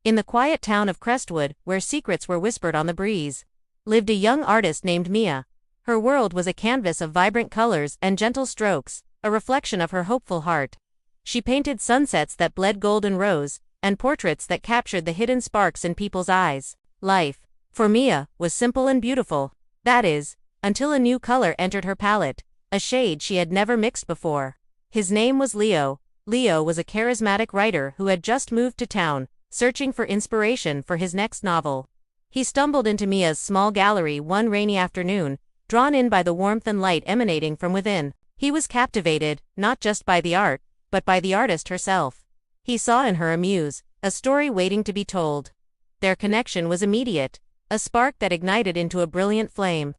In the quiet town of Crestwood, where secrets were whispered on the breeze, lived a young artist named Mia. Her world was a canvas of vibrant colors and gentle strokes, a reflection of her hopeful heart. She painted sunsets that bled gold and rose, and portraits that captured the hidden sparks in people's eyes. Life, for Mia, was simple and beautiful. That is, until a new color entered her palette, a shade she had never mixed before. His name was Leo. Leo was a charismatic writer who had just moved to town, searching for inspiration for his next novel. He stumbled into Mia's small gallery one rainy afternoon, drawn in by the warmth and light emanating from within. He was captivated, not just by the art, but by the artist herself. He saw in her a muse, a story waiting to be told. Their connection was immediate, a spark that ignited into a brilliant flame.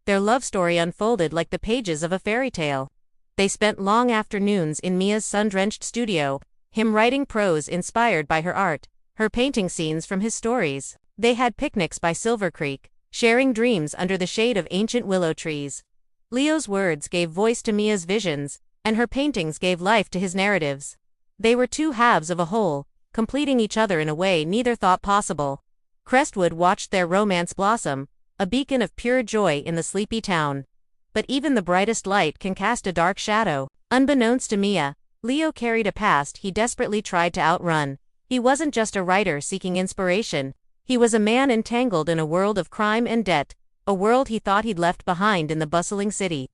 Their love story unfolded like the pages of a fairy tale. They spent long afternoons in Mia's sun-drenched studio, him writing prose inspired by her art, her painting scenes from his stories. They had picnics by Silver Creek, sharing dreams under the shade of ancient willow trees. Leo's words gave voice to Mia's visions, and her paintings gave life to his narratives. They were two halves of a whole, completing each other in a way neither thought possible. Crestwood watched their romance blossom, a beacon of pure joy in the sleepy town. But even the brightest light can cast a dark shadow. Unbeknownst to Mia, Leo carried a past he desperately tried to outrun. He wasn't just a writer seeking inspiration. He was a man entangled in a world of crime and debt, a world he thought he'd left behind in the bustling city.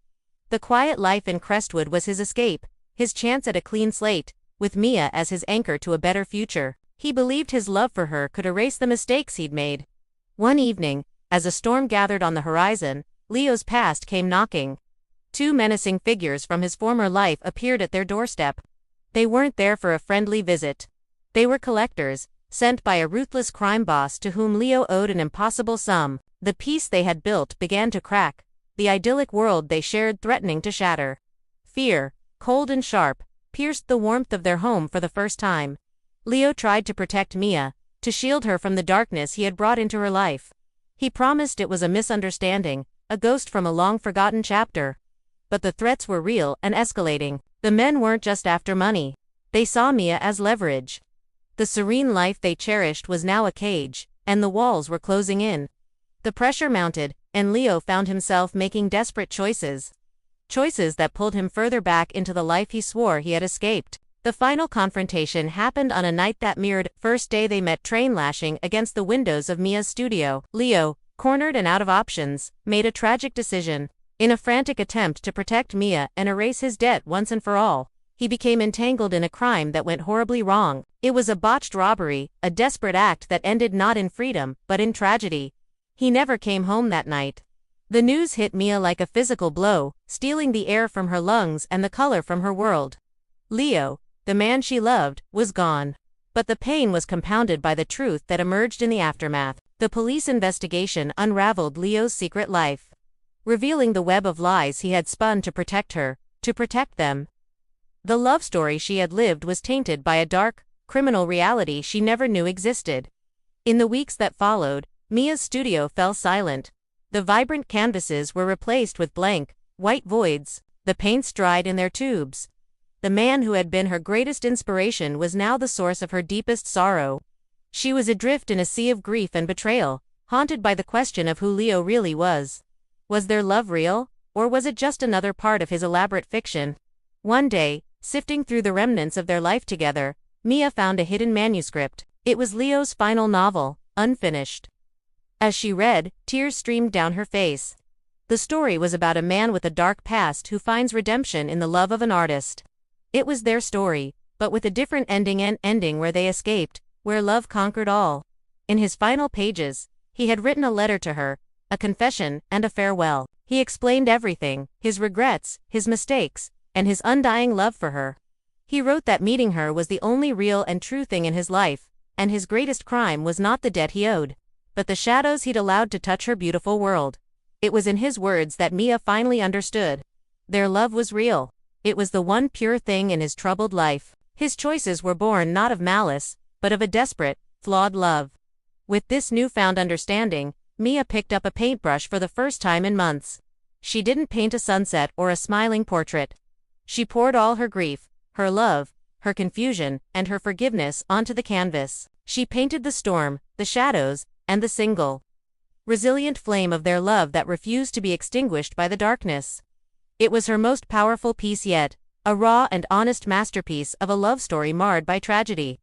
The quiet life in Crestwood was his escape, his chance at a clean slate, with Mia as his anchor to a better future. He believed his love for her could erase the mistakes he'd made. One evening, as a storm gathered on the horizon, Leo's past came knocking. Two menacing figures from his former life appeared at their doorstep. They weren't there for a friendly visit. They were collectors, sent by a ruthless crime boss to whom Leo owed an impossible sum. The peace they had built began to crack, the idyllic world they shared threatening to shatter. Fear, cold and sharp, pierced the warmth of their home for the first time. Leo tried to protect Mia, to shield her from the darkness he had brought into her life. He promised it was a misunderstanding, a ghost from a long-forgotten chapter. But the threats were real and escalating. The men weren't just after money. They saw Mia as leverage. The serene life they cherished was now a cage, and the walls were closing in. The pressure mounted, and Leo found himself making desperate choices. Choices that pulled him further back into the life he swore he had escaped. The final confrontation happened on a night that mirrored first day they met, train lashing against the windows of Mia's studio. Leo, cornered and out of options, made a tragic decision. In a frantic attempt to protect Mia and erase his debt once and for all, he became entangled in a crime that went horribly wrong. It was a botched robbery, a desperate act that ended not in freedom, but in tragedy. He never came home that night. The news hit Mia like a physical blow, stealing the air from her lungs and the color from her world. Leo, the man she loved, was gone. But the pain was compounded by the truth that emerged in the aftermath. The police investigation unraveled Leo's secret life, revealing the web of lies he had spun to protect her, to protect them. The love story she had lived was tainted by a dark, criminal reality she never knew existed. In the weeks that followed, Mia's studio fell silent. The vibrant canvases were replaced with blank, white voids, the paints dried in their tubes. The man who had been her greatest inspiration was now the source of her deepest sorrow. She was adrift in a sea of grief and betrayal, haunted by the question of who Leo really was. Was their love real, or was it just another part of his elaborate fiction? One day, sifting through the remnants of their life together, Mia found a hidden manuscript. It was Leo's final novel, unfinished. As she read, tears streamed down her face. The story was about a man with a dark past who finds redemption in the love of an artist. It was their story, but with a different ending, an ending where they escaped, where love conquered all. In his final pages, he had written a letter to her, a confession and a farewell. He explained everything, his regrets, his mistakes, and his undying love for her. He wrote that meeting her was the only real and true thing in his life, and his greatest crime was not the debt he owed, but the shadows he'd allowed to touch her beautiful world. It was in his words that Mia finally understood. Their love was real. It was the one pure thing in his troubled life. His choices were born not of malice, but of a desperate, flawed love. With this newfound understanding, Mia picked up a paintbrush for the first time in months. She didn't paint a sunset or a smiling portrait. She poured all her grief, her love, her confusion, and her forgiveness onto the canvas. She painted the storm, the shadows, and the single, resilient flame of their love that refused to be extinguished by the darkness. It was her most powerful piece yet, a raw and honest masterpiece of a love story marred by tragedy.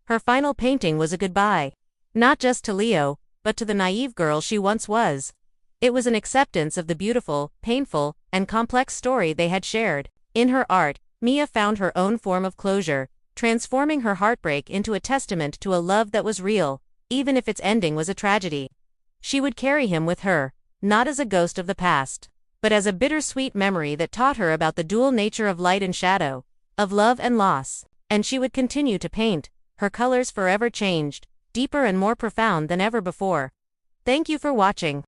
Her final painting was a goodbye, not just to Leo, but to the naive girl she once was. It was an acceptance of the beautiful, painful, and complex story they had shared. In her art, Mia found her own form of closure, transforming her heartbreak into a testament to a love that was real, even if its ending was a tragedy. She would carry him with her, not as a ghost of the past, but as a bittersweet memory that taught her about the dual nature of light and shadow, of love and loss. And she would continue to paint, her colors forever changed, deeper and more profound than ever before. Thank you for watching.